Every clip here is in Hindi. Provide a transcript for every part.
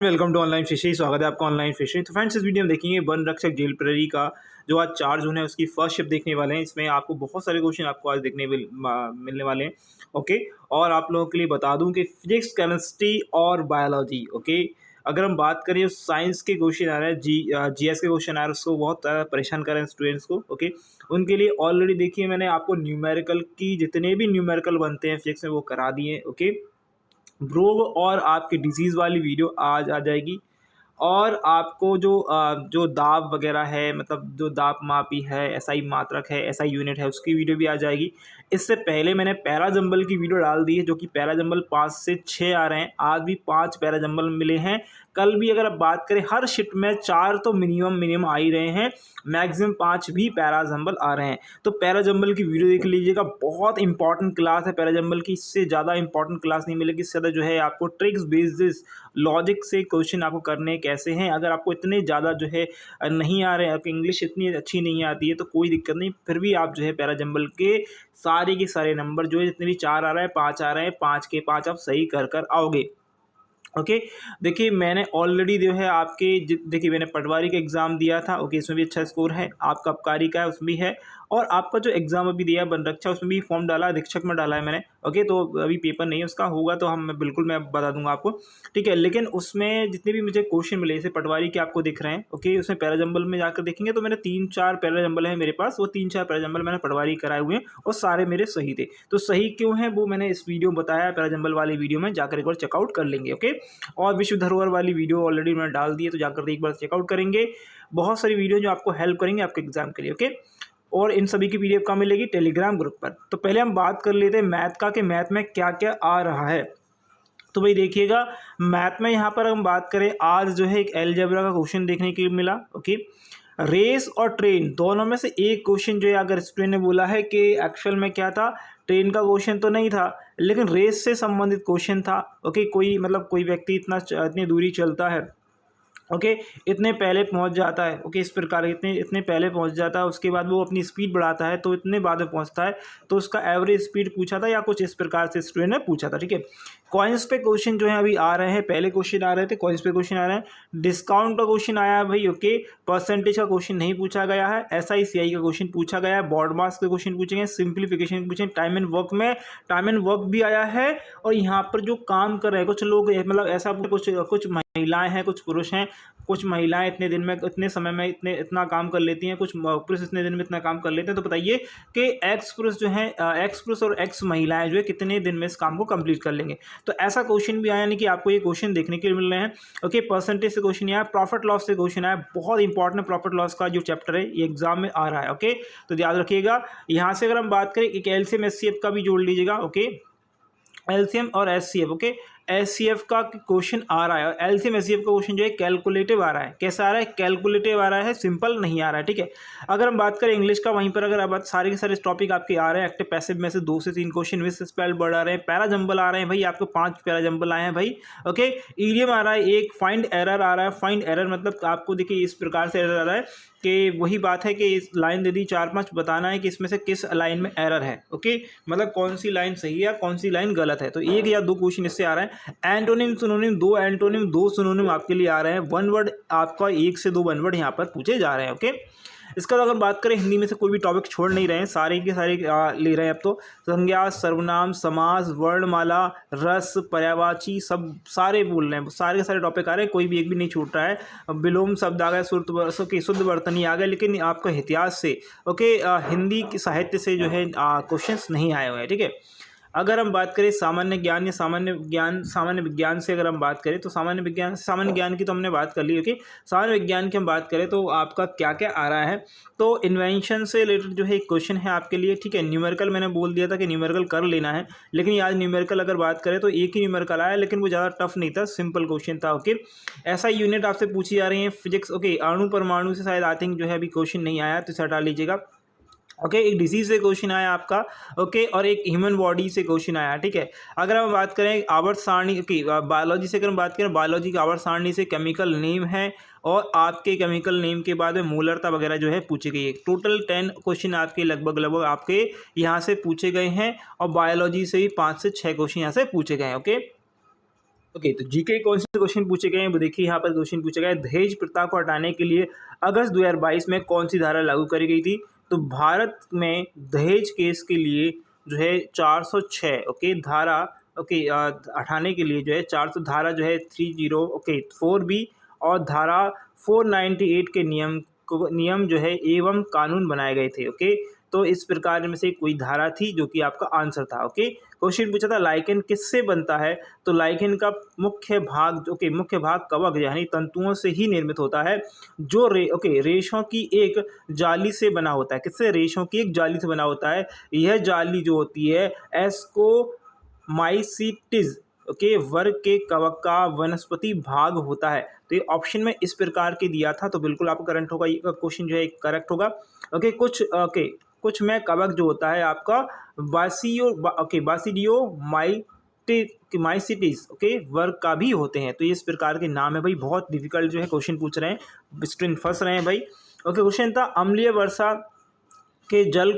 Welcome to online fishing. स्वागत है आपका ऑनलाइन फिशिंग। तो फ्रेंड्स, इस वीडियो में देखेंगे वन रक्षक जेल प्रेरी का जो आज 4 जून है उसकी फर्स्ट शिप देखने वाले हैं। इसमें आपको बहुत सारे क्वेश्चन आपको आज देखने मिलने वाले हैं। ओके, और आप लोगों के लिए बता दूं कि फिजिक्स, केमिस्ट्री और बायोलॉजी, ओके, अगर हम बात करें साइंस के क्वेश्चन आ रहे हैं, जीएस के क्वेश्चन आ रहे हैं, उसको बहुत परेशान कर रहे हैं स्टूडेंट्स को। ओके, उनके लिए ऑलरेडी देखिए मैंने आपको न्यूमेरिकल की जितने भी न्यूमेरिकल बनते हैं फिजिक्स में वो करा दिए। ओके, ब्रो, और आपकी डिजीज़ वाली वीडियो आज आ जाएगी। और आपको जो दाब वगैरह है, मतलब जो दाब मापी है, एसआई मात्रक है, एसआई यूनिट है, उसकी वीडियो भी आ जाएगी। इससे पहले मैंने पैराजंबल की वीडियो डाल दी है, जो कि पैराजंबल 5 से 6 आ रहे हैं। आज भी 5 पैराजंबल मिले हैं। कल भी अगर आप बात करें, हर शिफ्ट में 4 तो मिनिमम आ ही रहे हैं, मैक्सिमम 5 भी पैराजंबल आ रहे हैं। तो पैराजंबल की वीडियो देख लीजिएगा, बहुत इंपॉर्टेंट क्लास है पैराजंबल की। इससे ज़्यादा इंपॉर्टेंट क्लास नहीं मिलेगी। इससे ज़्यादा जो है आपको ट्रिक्स बेसिस लॉजिक से क्वेश्चन आपको करने कैसे हैं। अगर आपको इतने ज़्यादा जो है नहीं आ रहे हैं, आपकी इंग्लिश इतनी अच्छी नहीं आती है, तो कोई दिक्कत नहीं, फिर भी आप जो है पैराजंबल के सारे नंबर जो है, जितने भी 4 आ रहा है, 5 आ रहे हैं, 5 के 5 आप सही कर आओगे। ओके, देखिए मैंने ऑलरेडी जो है देखिए मैंने पटवारी का एग्ज़ाम दिया था। ओके, इसमें भी अच्छा स्कोर है। आपका आबकारी का है, उसमें भी है। और आपका जो एग्ज़ाम अभी दिया है वन रक्षा, उसमें भी फॉर्म डाला, अधीक्षक में डाला है मैंने। ओके, तो अभी पेपर नहीं है उसका, होगा तो मैं बता दूंगा आपको। ठीक है, लेकिन उसमें जितने भी मुझे क्वेश्चन मिले, जैसे पटवारी के आपको दिख रहे हैं। ओके, उसमें पैराजंबल में जाकर देखेंगे तो मैंने 3-4 पैराजंबल है मेरे पास। वो 3-4 पैराजंबल मैंने पटवारी कराए हुए हैं और सारे मेरे सही थे। तो सही क्यों है वो मैंने इस वीडियो में बताया, पैराजंबल वाली वीडियो में जाकर एक बार चेकआउट कर लेंगे। ओके, और विश्व धरोहर वाली वीडियो ऑलरेडी मैंने डाल दी है, तो जाकर एक बार चेकआउट करेंगे। बहुत सारी वीडियो जो आपको हेल्प करेंगे आपके एग्जाम के लिए। ओके, और इन सभी की पीडीएफ कहाँ मिलेगी? टेलीग्राम ग्रुप पर। तो पहले हम बात कर लेते हैं मैथ का, कि मैथ में क्या क्या आ रहा है। तो भाई देखिएगा, मैथ में यहाँ पर हम बात करें, आज जो है एक अलजेब्रा का क्वेश्चन देखने के लिए मिला। ओके, रेस और ट्रेन दोनों में से एक क्वेश्चन जो है, अगर स्टूडेंट ने बोला है कि एक्चुअल में क्या था, ट्रेन का क्वेश्चन तो नहीं था, लेकिन रेस से संबंधित क्वेश्चन था। ओके, कोई व्यक्ति इतनी दूरी चलता है, ओके, इतने पहले पहुंच जाता है। ओके, इस प्रकार इतने पहले पहुंच जाता है, उसके बाद वो अपनी स्पीड बढ़ाता है तो इतने बाद में पहुंचता है, तो उसका एवरेज स्पीड पूछा था, या कुछ इस प्रकार से स्टूडेंट ने पूछा था। ठीक है, कॉइन्स पे क्वेश्चन जो है अभी आ रहे हैं। पहले क्वेश्चन आ रहे थे, कॉइन्स पे क्वेश्चन आ रहे हैं। डिस्काउंट का क्वेश्चन आया है भाई। ओके, परसेंटेज का क्वेश्चन नहीं पूछा गया है। SICI का क्वेश्चन पूछा गया है। बॉड मास के क्वेश्चन पूछे गए, सिंप्लीफिकेशन पूछे, टाइम एंड वर्क में टाइम एंड वर्क भी आया है। और यहाँ पर जो काम कर रहे हैं कुछ लोग, मतलब ऐसा कुछ महिलाएं हैं, कुछ पुरुष हैं। कुछ महिलाएं इतने दिन में, इतने समय में इतना काम कर लेती हैं, कुछ पुरुष इतने दिन में इतना काम कर लेते हैं। तो बताइए कि एक्स पुरुष जो है, एक्स पुरुष और एक्स महिलाएं जो है कितने दिन में इस काम को कंप्लीट कर लेंगे। तो ऐसा क्वेश्चन भी आया, यानी कि आपको ये क्वेश्चन देखने के लिए मिल रहे हैं। ओके, परसेंटेज से क्वेश्चन आया, प्रॉफिट लॉस से क्वेश्चन आया। बहुत इंपॉर्टेंट है प्रॉफिट लॉस का जो चैप्टर है, ये एग्जाम में आ रहा है। ओके, तो याद रखिएगा। यहाँ से अगर हम बात करें, एक एलसीएम एचसीएफ का भी जोड़ लीजिएगा। ओके, एलसीएम और एचसीएफ। ओके, एचसीएफ का क्वेश्चन आ रहा है, और एलसीएम एचसीएफ का क्वेश्चन जो है कैलकुलेटिव आ रहा है। कैसा आ रहा है? कैलकुलेटिव आ रहा है, सिंपल नहीं आ रहा है। ठीक है, अगर हम बात करें इंग्लिश का, वहीं पर अगर आप सारे के सारे टॉपिक आपके आ रहे हैं। एक्टिव पैसिव में से 2 से 3 क्वेश्चन, विथ स्पेल्ड वर्ड आ रहे हैं, पैराजंबल आ रहे हैं भाई, आपको 5 पैराजंबल आए हैं भाई। ओके, ईडियम आ रहा है, एक फाइंड एरर आ रहा है। फाइंड एरर मतलब आपको देखिए इस प्रकार से एरर आ रहा है कि वही बात है कि इस लाइन दे दी 4-5, बताना है कि इसमें से किस लाइन में एरर है। ओके, मतलब कौन सी लाइन सही है या कौन सी लाइन गलत है। तो 1 या 2 क्वेश्चन इससे आ रहे हैं। एंटोनिम सिनोनिम, 2 एंटोनिम 2 सिनोनिम आपके लिए आ रहे हैं। वन वर्ड आपका 1 से 2 वन वर्ड यहाँ पर पूछे जा रहे हैं। ओके, इसका अगर बात करें, हिंदी में से कोई भी टॉपिक छोड़ नहीं रहे हैं, सारे के सारे ले रहे हैं। अब तो संज्ञा, सर्वनाम, समास, वर्णमाला, रस, पर्यायवाची, सब सारे बोल रहे हैं। सारे के सारे टॉपिक आ रहे हैं, कोई भी एक भी नहीं छूट रहा है। विलोम शब्द आ गए, शुद्ध वर्तनी आ गए, लेकिन आपका इतिहास से, ओके, हिंदी की साहित्य से जो है क्वेश्चंस नहीं आए हुए हैं। ठीक है, अगर हम बात करें सामान्य ज्ञान या सामान्य विज्ञान से अगर हम बात करें, तो सामान्य ज्ञान की तो हमने बात कर ली। ओके, सामान्य विज्ञान की हम बात करें तो आपका क्या क्या आ रहा है। तो इन्वेंशन से रिलेटेड जो है एक क्वेश्चन है आपके लिए। ठीक है, न्यूमेरिकल मैंने बोल दिया था कि न्यूमेरिकल कर लेना है, लेकिन आज न्यूमेरिकल अगर बात करें तो एक ही न्यूमेरिकल आया, लेकिन वो ज़्यादा टफ नहीं था, सिंपल क्वेश्चन था। ओके, ऐसा यूनिट आपसे पूछी जा रही है फिजिक्स। ओके, अणु परमाणु से शायद आई थिंक जो है अभी क्वेश्चन नहीं आया, तो इसे हटा लीजिएगा। ओके, एक डिजीज से क्वेश्चन आया आपका। ओके, और एक ह्यूमन बॉडी से क्वेश्चन आया। ठीक है, अगर हम बात करें आवर्त सारणी की, बायोलॉजी से अगर हम बात करें, बायोलॉजी की आवर्त सारणी से केमिकल नेम है, और आपके केमिकल नेम के बाद में मूलरता वगैरह जो है पूछी गई है। टोटल 10 क्वेश्चन आपके लगभग आपके यहाँ से पूछे गए हैं, और बायोलॉजी से भी 5 से 6 क्वेश्चन यहाँ से पूछे गए हैं। ओके, ओके, तो जीके कौन से क्वेश्चन पूछे गए हैं वो देखिए। यहाँ पर क्वेश्चन पूछा गया है, दहेज प्रथा को हटाने के लिए अगस्त 2022 में कौन सी धारा लागू करी गई थी। तो भारत में दहेज केस के लिए जो है 406 ओके धारा ओके हटाने के लिए जो है 400 धारा जो है 30 ओके 4B और धारा 498 के नियम जो है एवं कानून बनाए गए थे। ओके, तो इस प्रकार में से कोई धारा थी जो कि आपका आंसर था। ओके, क्वेश्चन पूछा था लाइकेन किससे बनता है। तो लाइकेन का मुख्य भाग कवक यानी तंतुओं से ही निर्मित होता है, जो रेशों की एक जाली से बना होता है। किससे? रेशों की एक जाली से बना होता है। यह जाली जो होती है एस्कोमाइसिटिस ओके वर्ग के कवक का वनस्पति भाग होता है। तो ये ऑप्शन में इस प्रकार के दिया था, तो बिल्कुल आपको करंट होगा, ये क्वेश्चन जो है करेक्ट होगा। कुछ में कवक जो होता है आपका बासिडियो माइसिटिस ओके वर्ग का भी होते हैं। तो ये इस प्रकार के नाम है भाई। बहुत डिफिकल्ट जो है क्वेश्चन पूछ रहे हैं, स्टूडेंट फंस रहे हैं भाई। ओके, क्वेश्चन था अम्लीय वर्षा के जल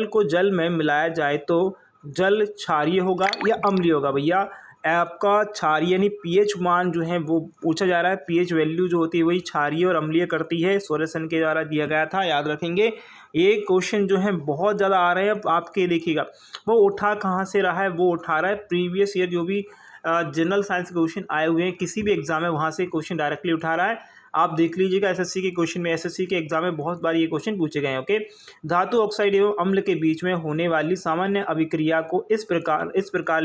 को जल में मिलाया जाए तो जल क्षारीय होगा या अम्लीय होगा। भैया आपका क्षारीय यानी पीएच मान जो है वो पूछा जा रहा है। पीएच वैल्यू जो होती है वही क्षारीय और अम्लीय करती है। सोरेसन के द्वारा दिया गया था, याद रखेंगे। ये क्वेश्चन जो है बहुत ज़्यादा आ रहे हैं। अब आपके देखिएगा वो उठा कहाँ से रहा है, वो उठा रहा है प्रीवियस ईयर जो भी जनरल साइंस के क्वेश्चन आए हुए हैं किसी भी एग्जाम में, वहाँ से क्वेश्चन डायरेक्टली उठा रहा है। आप देख लीजिएगा एसएससी के क्वेश्चन में, एसएससी के एग्जाम में बहुत बार ये क्वेश्चन पूछे गए हैं। ओके, धातु ऑक्साइड एवं अम्ल के बीच में होने वाली सामान्य अभिक्रिया को इस प्रकार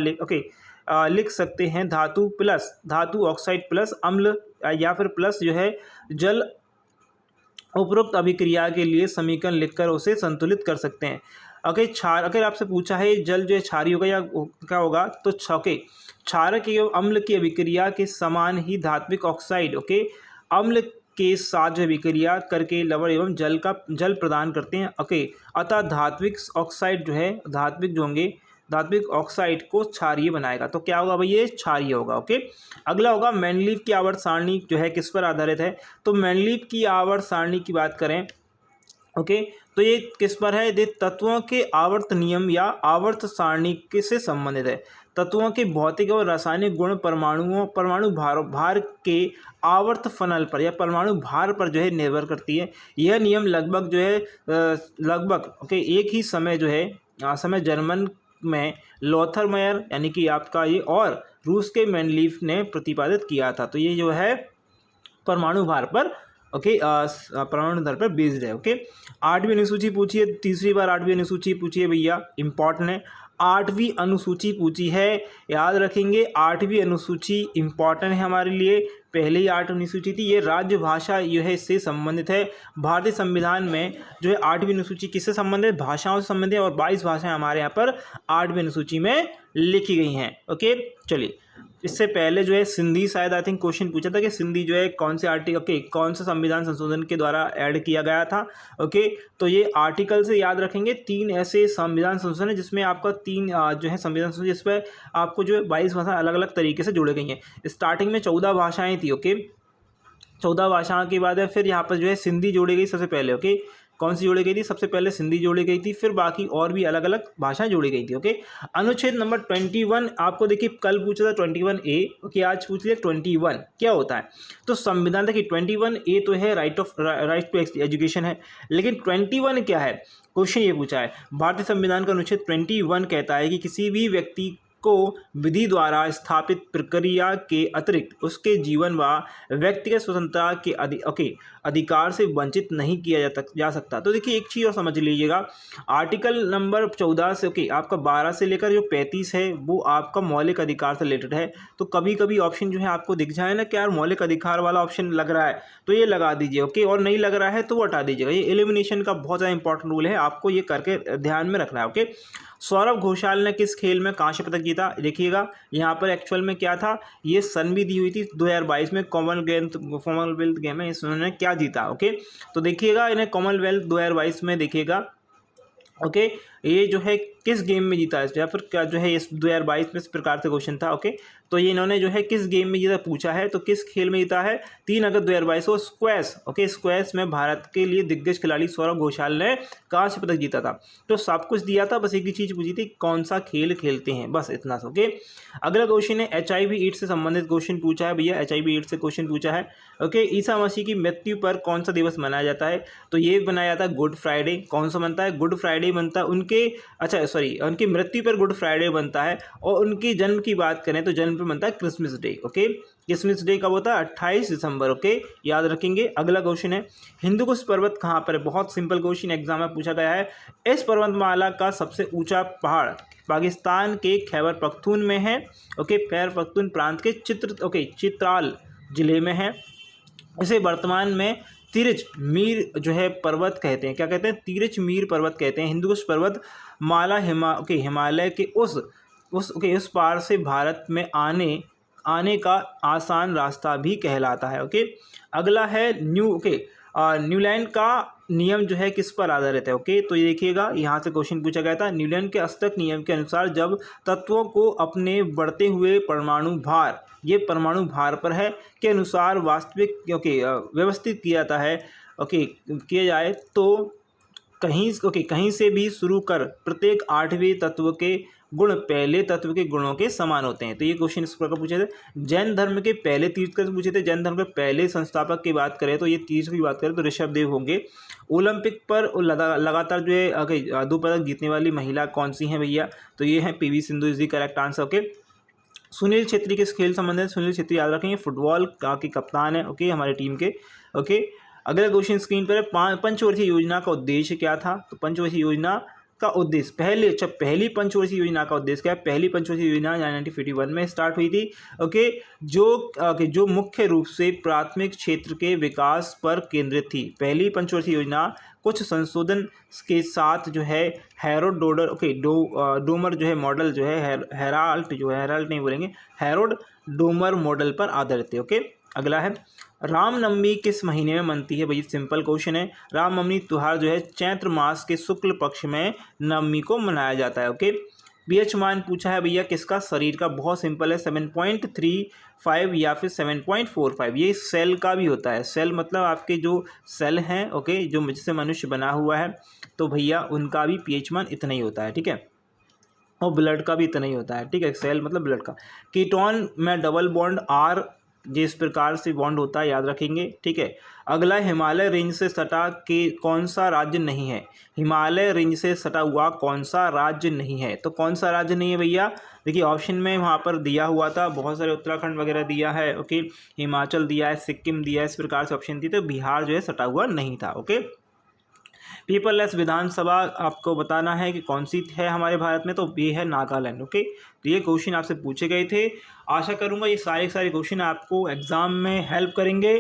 लिख सकते हैं। धातु ऑक्साइड प्लस अम्ल या फिर प्लस जो है जल उपरोक्त अभिक्रिया के लिए समीकरण लिखकर उसे संतुलित कर सकते हैं। ओके, अगर आपसे पूछा है जल जो है क्षारीय होगा या क्या होगा, तो क्षारक एवं अम्ल की अभिक्रिया के समान ही धात्विक ऑक्साइड ओके अम्ल के साथ जो अभिक्रिया करके लवण एवं जल प्रदान करते हैं। ओके, अतः धात्विक ऑक्साइड को क्षारीय बनाएगा। तो क्या होगा भाई, ये क्षारीय होगा। ओके, अगला होगा मेंडलीव की आवर्त सारणी जो है किस पर आधारित है। तो मेंडलीव की आवर्त सारणी की बात करें ओके तो ये किस पर है, ये तत्वों के आवर्त नियम या आवर्त सारणी से संबंधित है। तत्वों के भौतिक और रासायनिक गुण परमाणु भार के आवर्त फनल पर या परमाणु भार पर जो है निर्भर करती है। यह नियम लगभग एक ही समय जो है जर्मन में लोथरमेयर यानी कि आपका ये और रूस के मेंडलीव ने प्रतिपादित किया था। तो ये जो है परमाणु भार पर परमाणु दर पर बेस्ड है। ओके, 8वीं अनुसूची पूछी है, तीसरी बार 8वीं अनुसूची पूछी है भैया, इंपॉर्टेंट है। 8वीं अनुसूची पूछी है, याद रखेंगे 8वीं अनुसूची इंपॉर्टेंट है हमारे लिए। पहले ही 8वीं अनुसूची थी, ये राज्य भाषा जो है इससे संबंधित है। भारतीय संविधान में जो है 8वीं अनुसूची किससे संबंधित है, भाषाओं से संबंधित है, और 22 भाषाएं हमारे यहाँ पर 8वीं अनुसूची में लिखी गई हैं। ओके, चलिए इससे पहले जो है सिंधी शायद आई थिंक क्वेश्चन पूछा था कि सिंधी जो है कौन से आर्टिकल कौन से संविधान संशोधन के द्वारा ऐड किया गया था। ओके, तो ये आर्टिकल से याद रखेंगे 3 ऐसे संविधान संशोधन है जिसमें आपका 3 जो है संविधान संशोधन जिस पर आपको जो है 22 भाषाएं अलग अलग तरीके से जोड़ी गई हैं। स्टार्टिंग में 14 भाषाएँ थी। ओके, 14 भाषाओं के बाद है फिर यहाँ पर जो है सिंधी जोड़ी गई सबसे पहले। ओके, कौन सी जोड़ी गई थी, सबसे पहले सिंधी जोड़ी गई थी, फिर बाकी और भी अलग अलग भाषाएं जोड़ी गई थी। ओके, अनुच्छेद नंबर 21 आपको देखिए कल पूछा था 21A। ओके, आज पूछ लिया 21 क्या होता है। तो संविधान देखिए 21A तो है राइट टू एजुकेशन है, लेकिन 21 क्या है, क्वेश्चन ये पूछा है। भारतीय संविधान का अनुच्छेद 21 कहता है कि किसी भी व्यक्ति को विधि द्वारा स्थापित प्रक्रिया के अतिरिक्त उसके जीवन व व्यक्तिगत स्वतंत्रता के अधिकार से वंचित नहीं किया जा सकता। तो देखिए एक चीज़ और समझ लीजिएगा, आर्टिकल नंबर 14 से आपका 12 से लेकर जो 35 है वो आपका मौलिक अधिकार से रिलेटेड है। तो कभी कभी ऑप्शन जो है आपको दिख जाए ना कि यार मौलिक अधिकार वाला ऑप्शन लग रहा है तो ये लगा दीजिए। ओके, और नहीं लग रहा है तो वो हटा दीजिएगा। ये एलिमिनेशन का बहुत ज़्यादा इंपॉर्टेंट रूल है, आपको ये करके ध्यान में रखना है। ओके, सौरभ घोषाल ने किस खेल में कांस्य पदक जीता, देखिएगा यहाँ पर एक्चुअल में क्या था, ये सन भी दी हुई थी 2022 में कॉमनवेल्थ गेम में इन्होंने क्या जीता। ओके, तो देखिएगा इन्हें कॉमनवेल्थ 2022 में देखिएगा। ओके, ये जो है किस गेम में जीता है, या फिर क्या जो है इस 2022 में इस प्रकार से क्वेश्चन था। ओके, तो ये इन्होंने जो है किस गेम में जीता पूछा है, तो किस खेल में जीता है 3 अगस्त 2022 को स्क्वैश। ओके, स्क्वैश में भारत के लिए दिग्गज खिलाड़ी सौरभ घोषाल ने कांस्य पदक जीता था। तो सब कुछ दिया था, बस एक ही चीज़ पूछी थी कौन सा खेल खेलते हैं, बस इतना सा। ओके, अगला क्वेश्चन है HIV एड्स से संबंधित क्वेश्चन पूछा है भैया, HIV एड्स से क्वेश्चन पूछा है। ओके, ईसा मसीह की मृत्यु पर कौन सा दिवस मनाया जाता है, तो ये बनाया जाता है गुड फ्राइडे। कौन सा बनता है, गुड फ्राइडे बनता है उनके, अच्छा सॉरी, उनकी मृत्यु पर गुड फ्राइडे बनता है। और उनकी जन्म की बात करें तो जन्म पर बनता है Christmas day. Okay, Christmas day कब होता है, 28 दिसंबर। ओके, याद रखेंगे। अगला क्वेश्चन है हिंदुकुश पर्वत कहाँ पर है, बहुत सिंपल क्वेश्चन एग्जाम में पूछा गया है। इस पर्वतमाला का सबसे ऊंचा पहाड़ पाकिस्तान के खैबर पख्तून में है। ओके, खैबर पख्तून प्रांत के चित्राल जिले में है। इसे वर्तमान में तिरछ मीर जो है पर्वत कहते हैं, क्या कहते हैं, तिरछ मीर पर्वत कहते हैं। हिंदुकुश पर्वत माला हिमालय के उस पार से भारत में आने का आसान रास्ता भी कहलाता है। ओके, अगला है न्यूलैंड का नियम जो है किस पर आधारित है। ओके, तो ये देखिएगा, यहाँ से क्वेश्चन पूछा गया था। न्यूलैंड के अष्टक नियम के अनुसार जब तत्वों को अपने बढ़ते हुए परमाणु भार, ये परमाणु भार पर है, के अनुसार वास्तविक व्यवस्थित किया जाता है। ओके, किया जाए तो कहीं से भी शुरू कर प्रत्येक 8वें तत्व के गुण पहले तत्व के गुणों के समान होते हैं। तो ये क्वेश्चन इस प्रकार पूछे थे। जैन धर्म के पहले तीर्थंकर पूछे थे। जैन धर्म के पहले संस्थापक की बात करें तो ये तीर्थ की बात करें तो ऋषभदेव होंगे। ओलंपिक पर लगातार जो है 2 पदक जीतने वाली महिला कौन सी हैं भैया, तो ये हैं PV Sindhu is the correct answer. Okay, Sunil Chhetri किस खेल संबंधित, सुनील छेत्री याद रखेंगे फुटबॉल के कप्तान है। ओके, हमारे टीम के। ओके, अगला क्वेश्चन स्क्रीन पर है पंचवर्षीय योजना का उद्देश्य क्या था, तो पंचवर्षीय योजना का उद्देश्य पहली पंचवर्षीय योजना का उद्देश्य क्या है। पहली पंचवर्षीय योजना 1951 में स्टार्ट हुई थी। ओके, जो मुख्य रूप से प्राथमिक क्षेत्र के विकास पर केंद्रित थी। पहली पंचवर्षीय योजना कुछ संशोधन के साथ जो है हैरोड डोमर जो है मॉडल जो है हेराल्ड नहीं बोलेंगे, हैरोड डोमर मॉडल पर आधारित है। ओके, अगला है रामनवमी किस महीने में मनती है, भाई सिंपल क्वेश्चन है। रामनवमी त्यौहार जो है चैत्र मास के शुक्ल पक्ष में नवमी को मनाया जाता है। ओके, pH मान पूछा है भैया किसका, शरीर का, बहुत सिंपल है 7.35 या फिर 7.45। ये सेल का भी होता है। सेल मतलब आपके जो सेल हैं, ओके, जो जिससे मनुष्य बना हुआ है, तो भैया उनका भी pH मान इतना ही होता है। ठीक है, और ब्लड का भी इतना ही होता है। ठीक है, सेल मतलब ब्लड का। कीटोन में डबल बॉन्ड R जिस प्रकार से बॉन्ड होता है याद रखेंगे। ठीक है, अगला हिमालय रेंज से सटा के कौन सा राज्य नहीं है, हिमालय रेंज से सटा हुआ कौन सा राज्य नहीं है, तो कौन सा राज्य नहीं है भैया, देखिए ऑप्शन में वहाँ पर दिया हुआ था, बहुत सारे उत्तराखंड वगैरह दिया है। ओके, हिमाचल दिया है, सिक्किम दिया है, इस प्रकार से ऑप्शन थी, तो बिहार जो है सटा हुआ नहीं था। ओके, पेपरलेस विधानसभा आपको बताना है कि कौन सी है हमारे भारत में, तो ये है नागालैंड। ओके, तो ये क्वेश्चन आपसे पूछे गए थे। आशा करूँगा ये सारे क्वेश्चन आपको एग्जाम में हेल्प करेंगे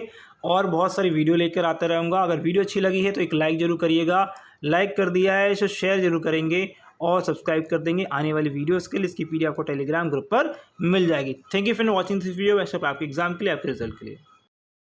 और बहुत सारी वीडियो लेकर आता रहूँगा। अगर वीडियो अच्छी लगी है तो एक लाइक ज़रूर करिएगा, लाइक कर दिया है तो शेयर जरूर करेंगे और सब्सक्राइब कर देंगे आने वाली वीडियोज़ के लिए। इसकी PDF आपको टेलीग्राम ग्रुप पर मिल जाएगी। Thank you for watching this video. वैसे आपके एग्जाम के लिए, आपके रिजल्ट के लिए।